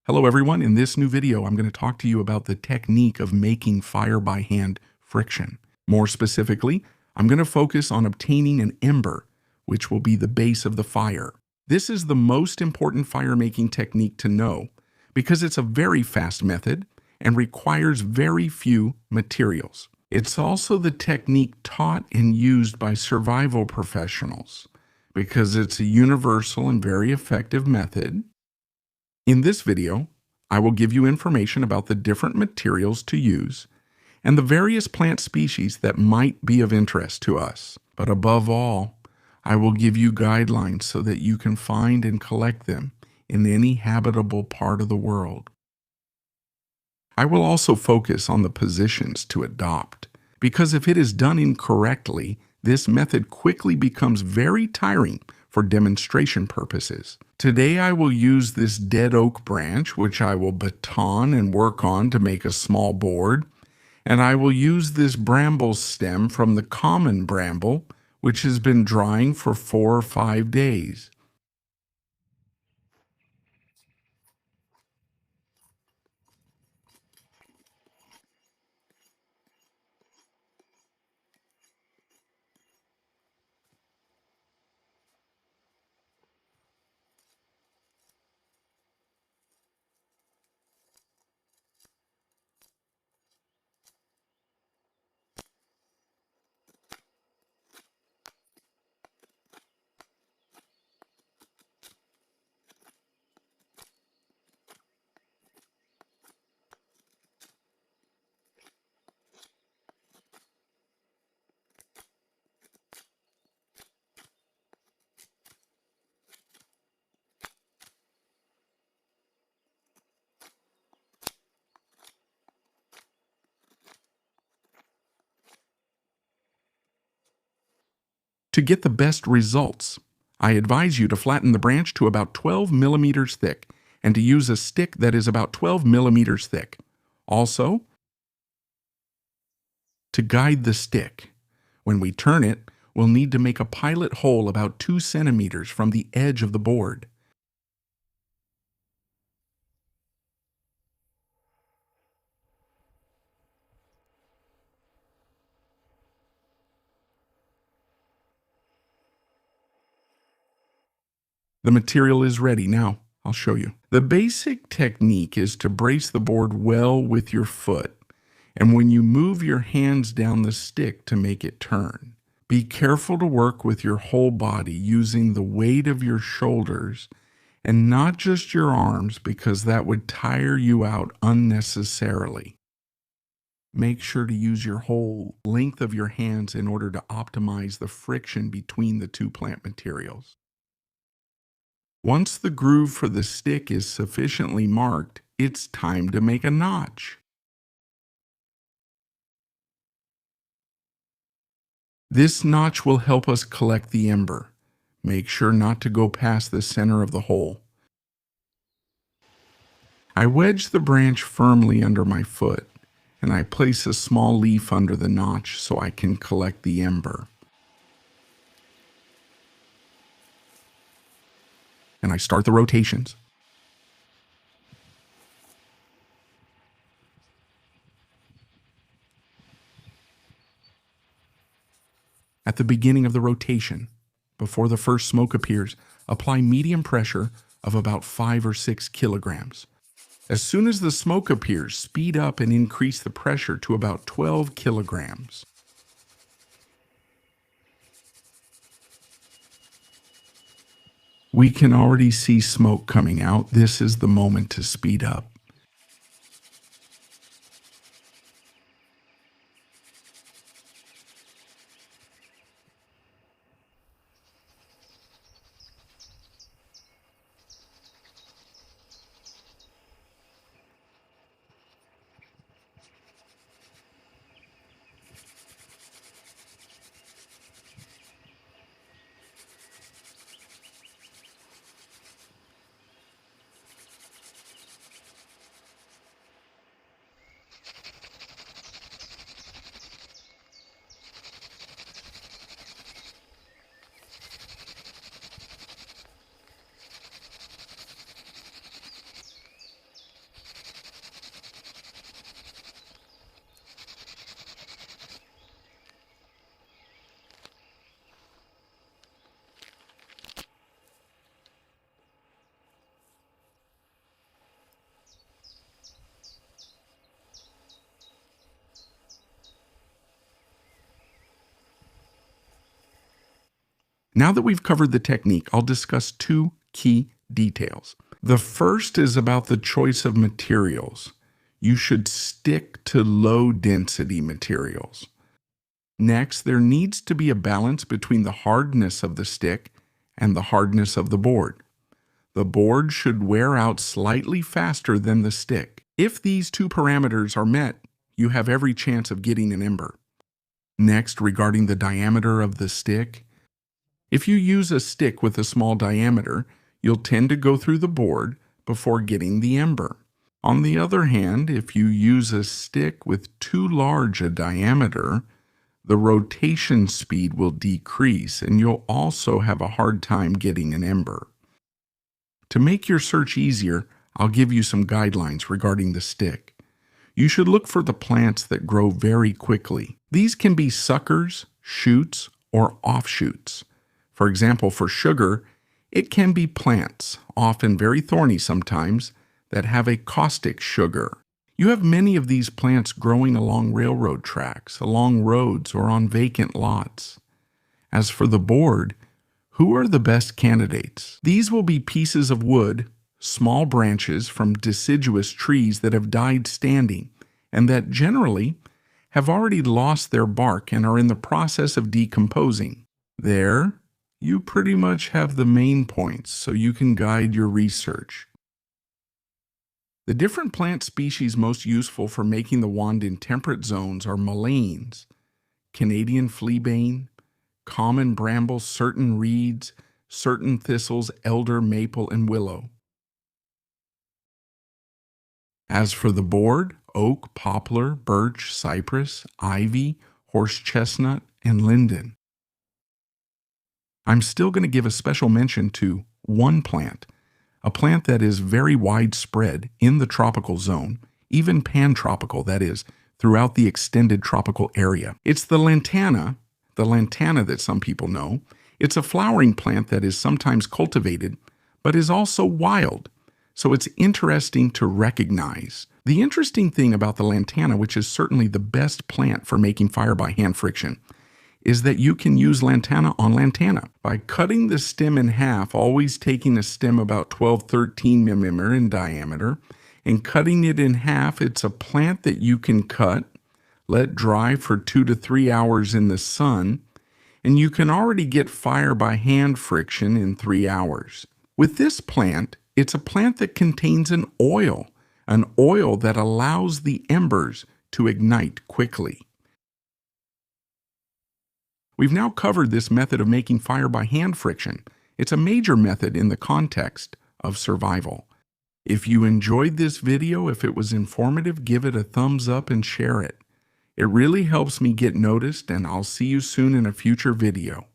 Hello everyone, in this new video I'm going to talk to you about the technique of making fire by hand friction. More specifically, I'm going to focus on obtaining an ember, which will be the base of the fire. This is the most important fire making technique to know because it's a very fast method and requires very few materials. It's also the technique taught and used by survival professionals because it's a universal and very effective method. In this video, I will give you information about the different materials to use and the various plant species that might be of interest to us. But above all, I will give you guidelines so that you can find and collect them in any habitable part of the world. I will also focus on the positions to adopt, because if it is done incorrectly, this method quickly becomes very tiring for demonstration purposes. Today I will use this dead oak branch, which I will baton and work on to make a small board, and I will use this bramble stem from the common bramble, which has been drying for 4 or 5 days. To get the best results, I advise you to flatten the branch to about 12 millimeters thick and to use a stick that is about 12 millimeters thick. Also, to guide the stick, when we turn it, we'll need to make a pilot hole about 2 centimeters from the edge of the board. The material is ready now. I'll show you. The basic technique is to brace the board well with your foot, and when you move your hands down the stick to make it turn. Be careful to work with your whole body using the weight of your shoulders and not just your arms, because that would tire you out unnecessarily. Make sure to use your whole length of your hands in order to optimize the friction between the two plant materials. Once the groove for the stick is sufficiently marked, it's time to make a notch. This notch will help us collect the ember. Make sure not to go past the center of the hole. I wedge the branch firmly under my foot, and I place a small leaf under the notch so I can collect the ember. And I start the rotations. At the beginning of the rotation, before the first smoke appears, apply medium pressure of about 5 or 6 kilograms. As soon as the smoke appears, speed up and increase the pressure to about 12 kilograms. We can already see smoke coming out. This is the moment to speed up. Now that we've covered the technique, I'll discuss two key details. The first is about the choice of materials. You should stick to low-density materials. Next, there needs to be a balance between the hardness of the stick and the hardness of the board. The board should wear out slightly faster than the stick. If these two parameters are met, you have every chance of getting an ember. Next, regarding the diameter of the stick, if you use a stick with a small diameter, you'll tend to go through the board before getting the ember. On the other hand, if you use a stick with too large a diameter, the rotation speed will decrease and you'll also have a hard time getting an ember. To make your search easier, I'll give you some guidelines regarding the stick. You should look for the plants that grow very quickly. These can be suckers, shoots, or offshoots. For example, for sugar, it can be plants, often very thorny sometimes, that have a caustic sugar. You have many of these plants growing along railroad tracks, along roads, or on vacant lots. As for the board, who are the best candidates? These will be pieces of wood, small branches from deciduous trees that have died standing, and that generally have already lost their bark and are in the process of decomposing. There, you pretty much have the main points so you can guide your research. The different plant species most useful for making the wand in temperate zones are mulleins, Canadian fleabane, common bramble, certain reeds, certain thistles, elder, maple, and willow. As for the board, oak, poplar, birch, cypress, ivy, horse chestnut, and linden. I'm still going to give a special mention to one plant, a plant that is very widespread in the tropical zone, even pan-tropical, that is, throughout the extended tropical area. It's the lantana that some people know. It's a flowering plant that is sometimes cultivated, but is also wild, so it's interesting to recognize. The interesting thing about the lantana, which is certainly the best plant for making fire by hand friction, is that you can use lantana on lantana. By cutting the stem in half, always taking a stem about 12-13 mm in diameter, and cutting it in half, it's a plant that you can cut, let dry for 2 to 3 hours in the sun, and you can already get fire by hand friction in 3 hours. With this plant, it's a plant that contains an oil that allows the embers to ignite quickly. We've now covered this method of making fire by hand friction. It's a major method in the context of survival. If you enjoyed this video, if it was informative, give it a thumbs up and share it. It really helps me get noticed, and I'll see you soon in a future video.